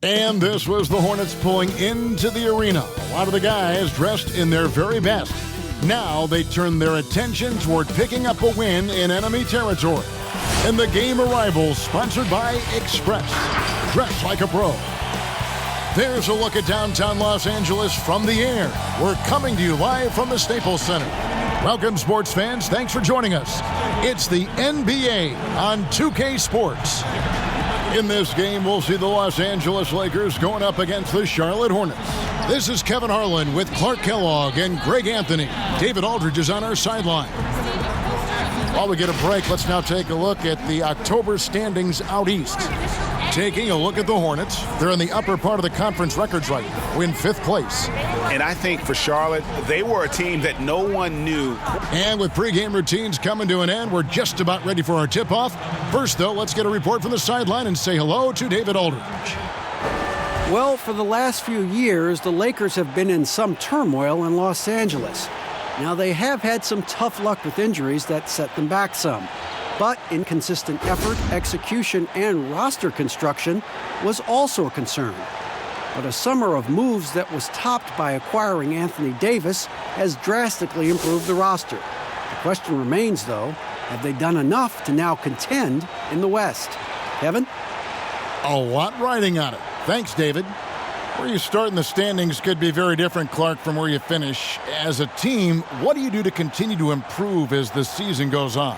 And this was the Hornets pulling into the arena. A lot of the guys dressed in their very best. Now they turn their attention toward picking up a win in enemy territory. And the game arrivals sponsored by Express. Dress like a pro. There's a look at downtown Los Angeles from the air. We're coming to you live from the Staples Center. Welcome, sports fans. Thanks for joining us. It's the NBA on 2K Sports. In this game, we'll see the Los Angeles Lakers going up against the Charlotte Hornets. This is Kevin Harlan with Clark Kellogg and Greg Anthony. David Aldridge is on our sideline. While we get a break, let's now take a look at the October standings out east. Taking a look at the Hornets, they're in the upper part of the conference records right now. We're in 5th place. And I think for Charlotte, they were a team that no one knew. And with pregame routines coming to an end, we're just about ready for our tip-off. First, though, let's get a report from the sideline and say hello to David Aldridge. Well, for the last few years, the Lakers have been in some turmoil in Los Angeles. Now, they have had some tough luck with injuries that set them back some. But inconsistent effort, execution, and roster construction was also a concern. But a summer of moves that was topped by acquiring Anthony Davis has drastically improved the roster. The question remains, though, have they done enough to now contend in the West? Kevin? A lot riding on it. Thanks, David. Where you start in the standings could be very different, Clark, from where you finish. As a team, what do you do to continue to improve as the season goes on?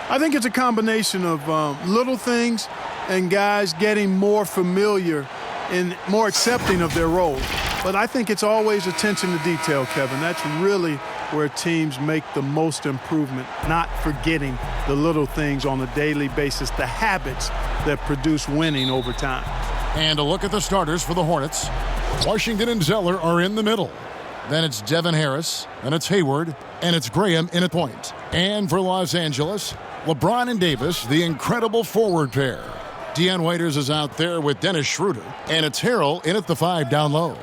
I think it's a combination of little things and guys getting more familiar and more accepting of their roles. But I think it's always attention to detail, Kevin. That's really where teams make the most improvement, not forgetting the little things on a daily basis, the habits that produce winning over time. And a look at the starters for the Hornets. Washington and Zeller are in the middle. Then it's Devin Harris, then it's Hayward, and it's Graham in at point. And for Los Angeles, LeBron and Davis, the incredible forward pair. Deion Waiters is out there with Dennis Schroeder, and it's Harrell in at the 5 down low.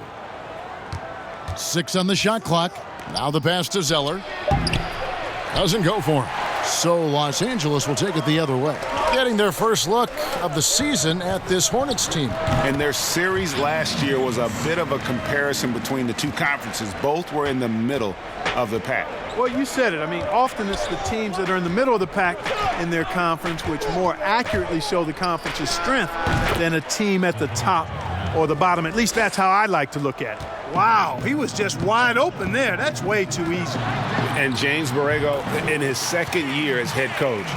6 on the shot clock. Now the pass to Zeller. Doesn't go for him. So Los Angeles will take it the other way. Getting their first look of the season at this Hornets team. And their series last year was a bit of a comparison between the two conferences. Both were in the middle of the pack. Well, you said it. I mean, often it's the teams that are in the middle of the pack in their conference which more accurately show the conference's strength than a team at the top or the bottom. At least that's how I like to look at it. Wow, he was just wide open there. That's way too easy. And James Borrego, in his second year as head coach,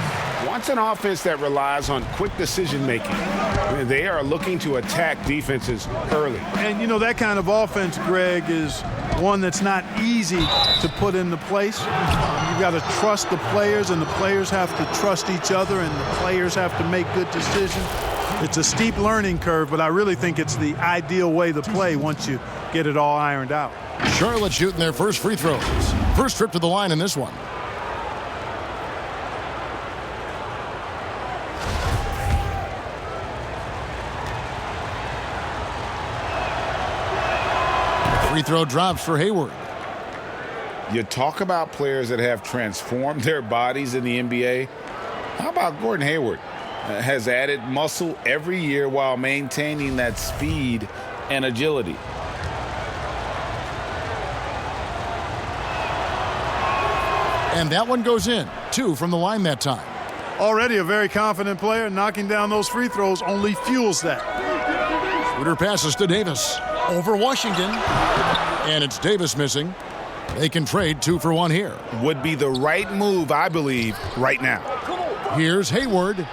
wants an offense that relies on quick decision-making. They are looking to attack defenses early. And, you know, that kind of offense, Greg, is one that's not easy to put into place. You've got to trust the players, and the players have to trust each other, and the players have to make good decisions. It's a steep learning curve, but I really think it's the ideal way to play once you get it all ironed out. Charlotte shooting their first free throws. First trip to the line in this one. Free throw drops for Hayward. You talk about players that have transformed their bodies in the NBA. How about Gordon Hayward? Has added muscle every year while maintaining that speed and agility. And that one goes in. 2 from the line that time. Already a very confident player. Knocking down those free throws only fuels that. Schroeder passes to Davis. Over Washington. And it's Davis missing. They can trade 2 for 1 here. Would be the right move, I believe, right now. Here's Hayward.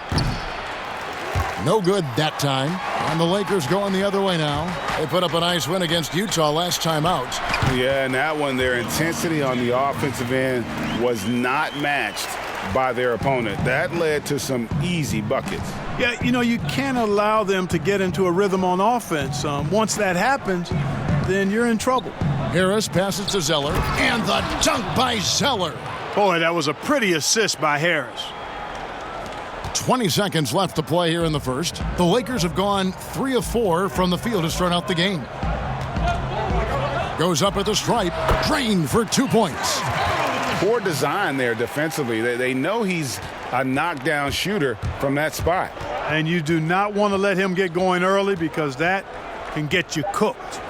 No good that time. And the Lakers going the other way now. They put up a nice win against Utah last time out. Yeah, and that one, their intensity on the offensive end was not matched by their opponent. That led to some easy buckets. Yeah, you know, you can't allow them to get into a rhythm on offense. Once that happens, then you're in trouble. Harris passes to Zeller. And the dunk by Zeller. Boy, that was a pretty assist by Harris. 20 seconds left to play here in the first. The Lakers have gone 3 of 4 from the field to start out the game. Goes up at the stripe. Drained for 2 points. Poor design there defensively. They know he's a knockdown shooter from that spot. And you do not want to let him get going early because that can get you cooked.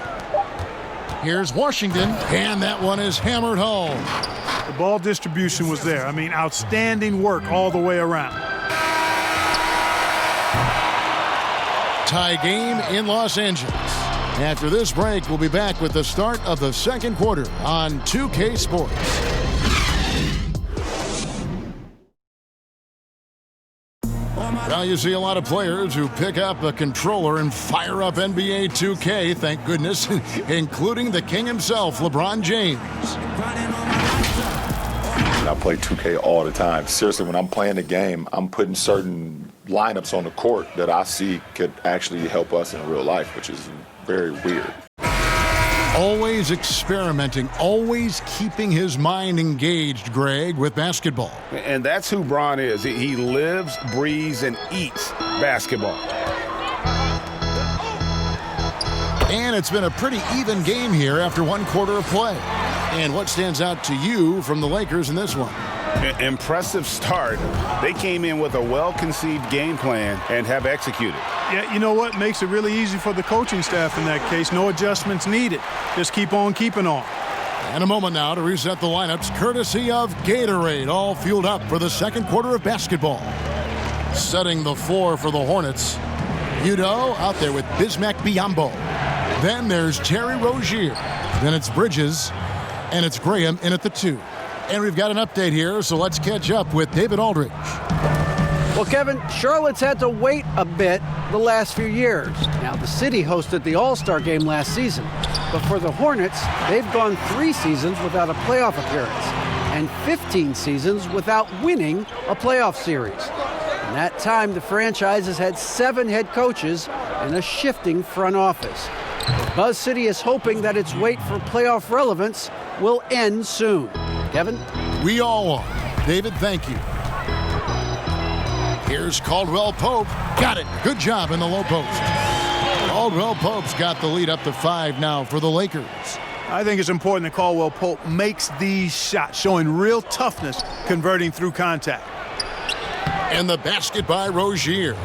Here's Washington, and that one is hammered home. The ball distribution was there. I mean, outstanding work all the way around. Tie game in Los Angeles. After this break, we'll be back with the start of the second quarter on 2K Sports. Well, you see a lot of players who pick up a controller and fire up NBA 2K, thank goodness, including the king himself, LeBron James. I play 2K all the time. Seriously, when I'm playing the game, I'm putting certain lineups on the court that I see could actually help us in real life, which is very weird. Always experimenting, always keeping his mind engaged, Greg, with basketball. And that's who Bron is. He lives, breathes, and eats basketball. And it's been a pretty even game here after one quarter of play. And what stands out to you from the Lakers in this one? Impressive start. They came in with a well-conceived game plan and have executed. Yeah, you know what? Makes it really easy for the coaching staff in that case. No adjustments needed. Just keep on keeping on. And a moment now to reset the lineups, courtesy of Gatorade, all fueled up for the second quarter of basketball. Setting the floor for the Hornets, Udo out there with Bismack Biyombo. Then there's Terry Rozier. Then it's Bridges, and it's Graham in at the 2. And we've got an update here, so let's catch up with David Aldridge. Well, Kevin, Charlotte's had to wait a bit the last few years. Now, the city hosted the All-Star game last season, but for the Hornets, they've gone 3 seasons without a playoff appearance and 15 seasons without winning a playoff series. In that time, the franchise has had 7 head coaches and a shifting front office. Buzz City is hoping that its wait for playoff relevance will end soon. Kevin? We all are. David, thank you. Here's Caldwell Pope. Got it. Good job in the low post. Caldwell Pope's got the lead up to 5 now for the Lakers. I think it's important that Caldwell Pope makes these shots, showing real toughness, converting through contact. And the basket by Rozier.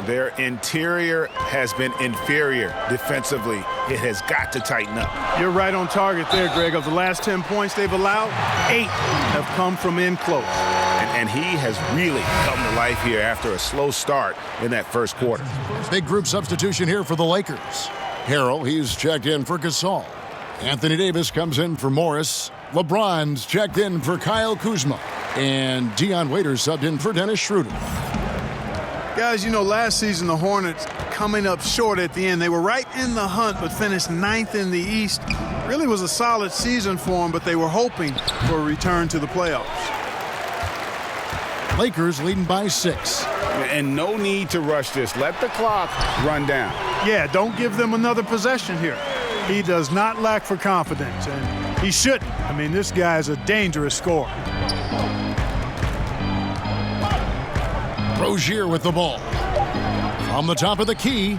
Their interior has been inferior defensively. It has got to tighten up. You're right on target there, Greg. Of the last 10 points they've allowed, 8 have come from in close. And he has really come to life here after a slow start in that first quarter. Big group substitution here for the Lakers. Harrell, he's checked in for Gasol. Anthony Davis comes in for Morris. LeBron's checked in for Kyle Kuzma. And Dion Waiters subbed in for Dennis Schroeder. Guys, you know, last season the Hornets coming up short at the end. They were right in the hunt but finished 9th in the East. Really was a solid season for them, but they were hoping for a return to the playoffs. Lakers leading by 6. And no need to rush this. Let the clock run down. Yeah, don't give them another possession here. He does not lack for confidence, and he shouldn't. I mean, this guy is a dangerous scorer. Rozier with the ball. From the top of the key.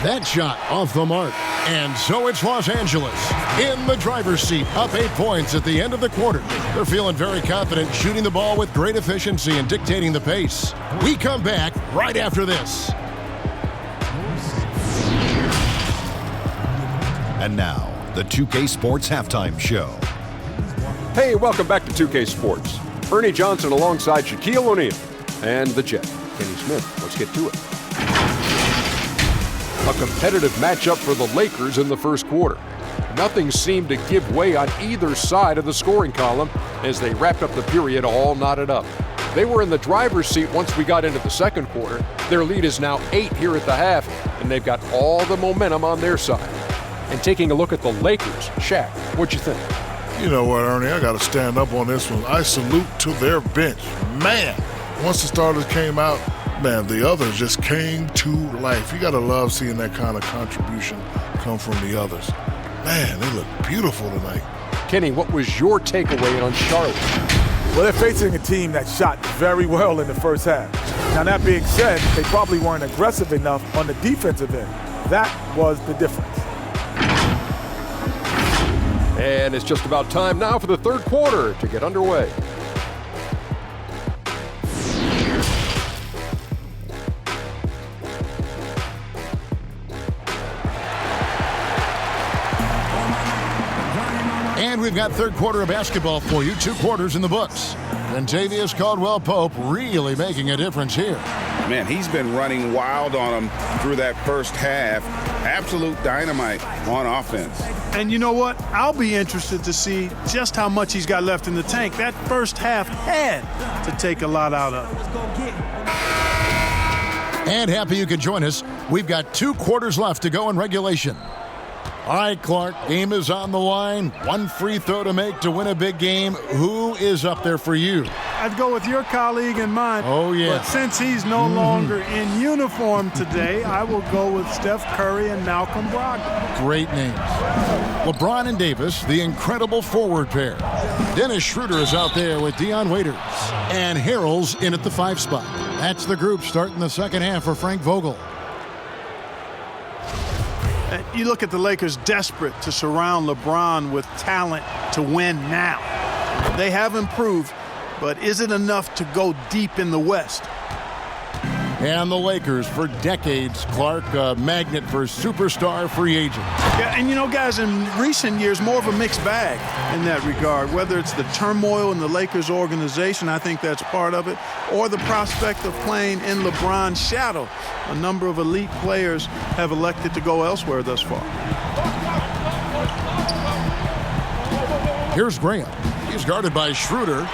That shot off the mark. And so it's Los Angeles in the driver's seat, up 8 points at the end of the quarter. They're feeling very confident, shooting the ball with great efficiency and dictating the pace. We come back right after this. And now, the 2K Sports Halftime Show. Hey, welcome back to 2K Sports. Ernie Johnson alongside Shaquille O'Neal and the Jet, Kenny Smith. Let's get to it. A competitive matchup for the Lakers in the first quarter. Nothing seemed to give way on either side of the scoring column as they wrapped up the period all knotted up. They were in the driver's seat once we got into the second quarter. Their lead is now 8 here at the half, and they've got all the momentum on their side. And taking a look at the Lakers, Shaq, what'd you think? You know what, Ernie, I got to stand up on this one. I salute to their bench. Man, once the starters came out, man, the others just came to life. You got to love seeing that kind of contribution come from the others. Man, they look beautiful tonight. Kenny, what was your takeaway on Charlotte? Well, they're facing a team that shot very well in the first half. Now, that being said, they probably weren't aggressive enough on the defensive end. That was the difference. And it's just about time now for the third quarter to get underway. And we've got third quarter of basketball for you, 2 quarters in the books. Kentavious Caldwell-Pope really making a difference here. Man, he's been running wild on him through that first half. Absolute dynamite on offense. And you know what? I'll be interested to see just how much he's got left in the tank. That first half had to take a lot out of it. And happy you could join us. We've got 2 quarters left to go in regulation. All right, Clark, game is on the line. 1 free throw to make to win a big game. Who is up there for you? I'd go with your colleague and mine. Oh, yeah. But since he's no longer in uniform today, I will go with Steph Curry and Malcolm Brogdon. Great names. LeBron and Davis, the incredible forward pair. Dennis Schroeder is out there with Dion Waiters. And Harrell's in at the 5 spot. That's the group starting the second half for Frank Vogel. You look at the Lakers desperate to surround LeBron with talent to win now. They have improved, but is it enough to go deep in the West? And the Lakers, for decades, Clark, a magnet for superstar free agents. Yeah, and you know, guys, in recent years, more of a mixed bag in that regard. Whether it's the turmoil in the Lakers organization, I think that's part of it, or the prospect of playing in LeBron's shadow. A number of elite players have elected to go elsewhere thus far. Here's Graham. He's guarded by Schroeder.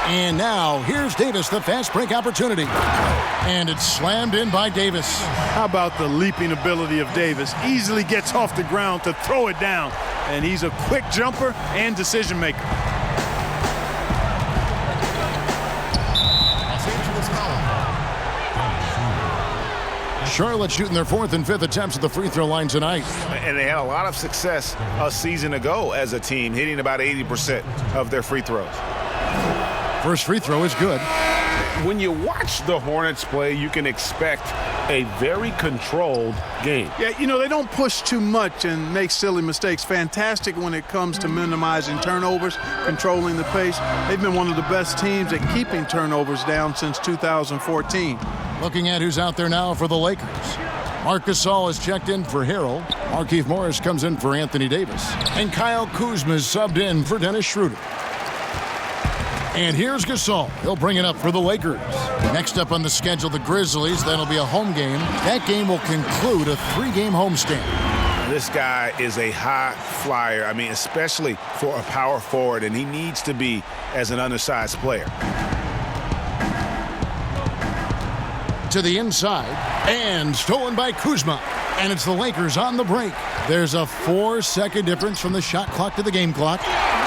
And now, here's Davis, the fast break opportunity. And it's slammed in by Davis. How about the leaping ability of Davis? Easily gets off the ground to throw it down. And he's a quick jumper and decision maker. Charlotte shooting their 4th and 5th attempts at the free throw line tonight. And they had a lot of success a season ago as a team, hitting about 80% of their free throws. First free throw is good. When you watch the Hornets play, you can expect a very controlled game. Yeah, you know, they don't push too much and make silly mistakes. Fantastic when it comes to minimizing turnovers, controlling the pace. They've been one of the best teams at keeping turnovers down since 2014. Looking at who's out there now for the Lakers. Marc Gasol is checked in for Harrell. Markieff Morris comes in for Anthony Davis. And Kyle Kuzma is subbed in for Dennis Schroeder. And here's Gasol. He'll bring it up for the Lakers. Next up on the schedule, the Grizzlies. That'll be a home game. That game will conclude a 3-game homestand. This guy is a high flyer. I mean, especially for a power forward, and he needs to be as an undersized player. To the inside, and stolen by Kuzma. And it's the Lakers on the break. There's a 4-second difference from the shot clock to the game clock.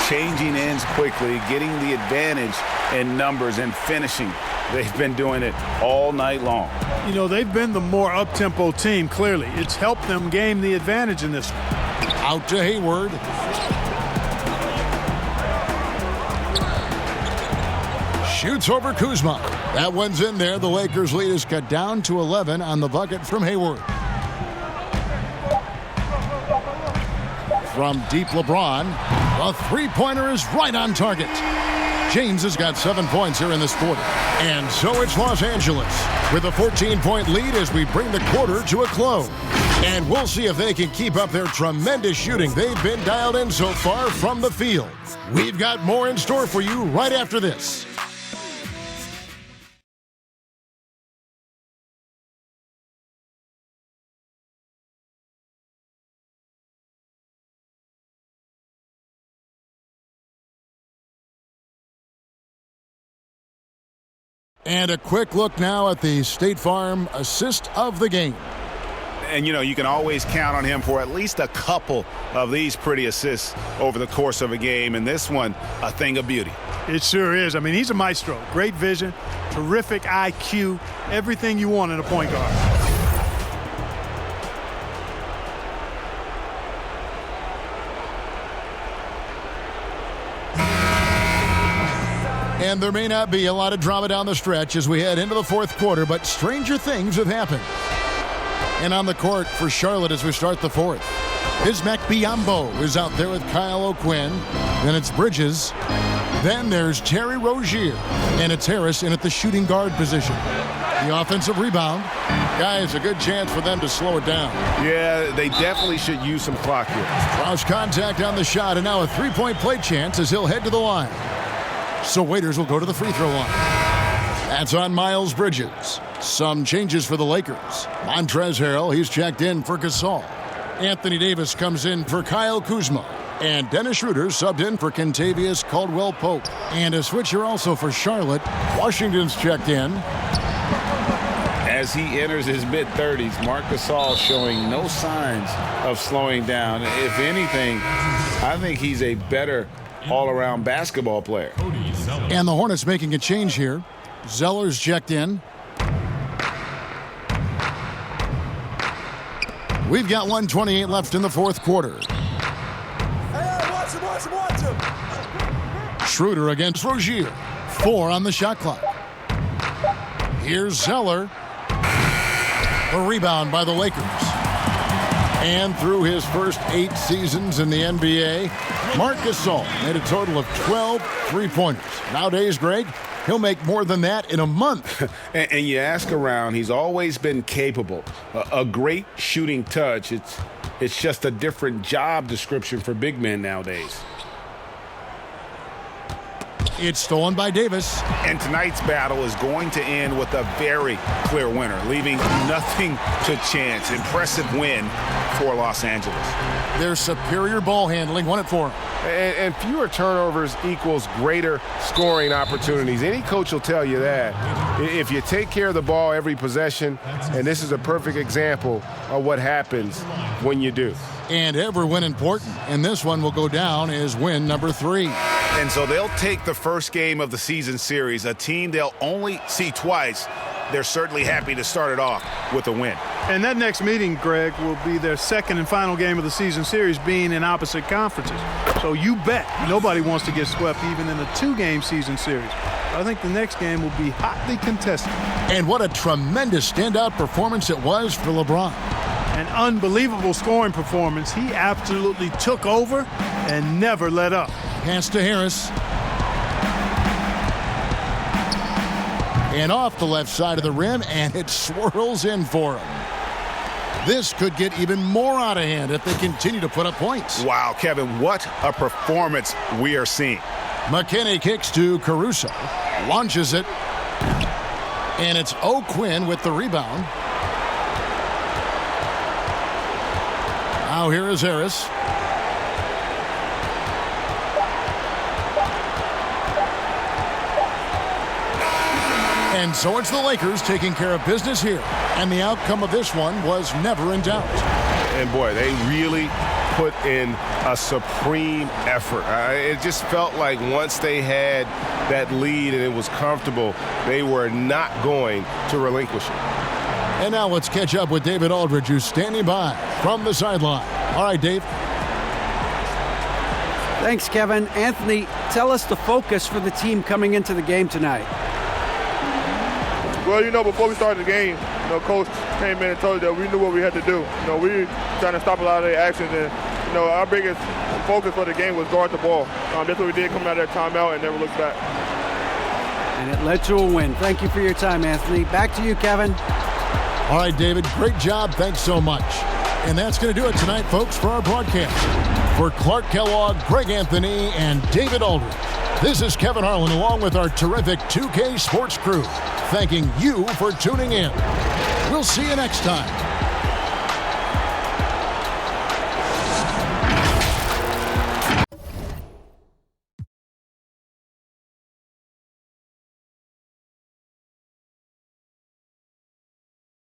Changing ends quickly, getting the advantage in numbers and finishing. They've been doing it all night long. You know, they've been the more up-tempo team, clearly. It's helped them gain the advantage in this one. Out to Hayward. Shoots over Kuzma. That one's in there. The Lakers lead is cut down to 11 on the bucket from Hayward. From deep LeBron, the three-pointer is right on target. James has got 7 points here in this quarter. And so it's Los Angeles with a 14-point lead as we bring the quarter to a close. And we'll see if they can keep up their tremendous shooting they've been dialed in so far from the field. We've got more in store for you right after this. And a quick look now at the State Farm assist of the game. And, you know, you can always count on him for at least a couple of these pretty assists over the course of a game. And this one, a thing of beauty. It sure is. I mean, he's a maestro. Great vision, terrific IQ, everything you want in a point guard. And there may not be a lot of drama down the stretch as we head into the fourth quarter, but stranger things have happened. And on the court for Charlotte as we start the fourth, Bismack Biyombo is out there with Kyle O'Quinn. Then it's Bridges. Then there's Terry Rozier. And it's Harris in at the shooting guard position. The offensive rebound Guys, a good chance for them to slow it down. Yeah, they definitely should use some clock here. Cross contact on the shot, and now a three-point play chance as he'll head to the line. So Waiters will go to the free throw line. That's on Miles Bridges. Some changes for the Lakers. Montrezl Harrell, he's checked in for Gasol. Anthony Davis comes in for Kyle Kuzma. And Dennis Schroeder subbed in for Kentavious Caldwell-Pope. And a switcher also for Charlotte. Washington's checked in. As he enters his mid-30s, Marc Gasol showing no signs of slowing down. If anything, I think he's a better all-around basketball player. And the Hornets making a change here. Zeller's checked in. We've got 1:28 left in the fourth quarter. Watch him. Schroeder against Rozier. 4 on the shot clock. Here's Zeller. The rebound by the Lakers. And through his first 8 seasons in the NBA, Marc Gasol made a total of 12 three-pointers. Nowadays, Greg, he'll make more than that in a month. and you ask around, he's always been capable. A great shooting touch. It's just a different job description for big men nowadays. It's stolen by Davis. And tonight's battle is going to end with a very clear winner, leaving nothing to chance. Impressive win for Los Angeles. Their superior ball handling won it for them. And fewer turnovers equals greater scoring opportunities. Any coach will tell you that. If you take care of the ball every possession, and this is a perfect example of what happens when you do. And every win important. And this one will go down as win number 3. And so they'll take the first game of the season series, a team they'll only see twice. They're certainly happy to start it off with a win. And that next meeting, Greg, will be their second and final game of the season series, being in opposite conferences. So you bet nobody wants to get swept even in a 2-game season series. I think the next game will be hotly contested. And what a tremendous standout performance it was for LeBron. An unbelievable scoring performance. He absolutely took over and never let up. Pass to Harris. And off the left side of the rim, and it swirls in for him. This could get even more out of hand if they continue to put up points. Wow, Kevin, what a performance we are seeing. McKinney kicks to Caruso. Launches it. And it's O'Quinn with the rebound. Now here is Harris. And so it's the Lakers taking care of business here. And the outcome of this one was never in doubt. And boy, they really put in a supreme effort. It just felt like once they had that lead and it was comfortable, they were not going to relinquish it. And now let's catch up with David Aldridge, who's standing by from the sideline. All right, Dave. Thanks, Kevin. Anthony, tell us the focus for the team coming into the game tonight. Well, before we started the game, Coach came in and told us that we knew what we had to do. We were trying to stop a lot of their actions, and our biggest focus for the game was guard the ball. That's what we did coming out of that timeout and never looked back. And it led to a win. Thank you for your time, Anthony. Back to you, Kevin. All right, David, great job. Thanks so much. And that's going to do it tonight, folks, for our broadcast. For Clark Kellogg, Greg Anthony, and David Aldridge, this is Kevin Harlan along with our terrific 2K Sports crew, thanking you for tuning in. We'll see you next time.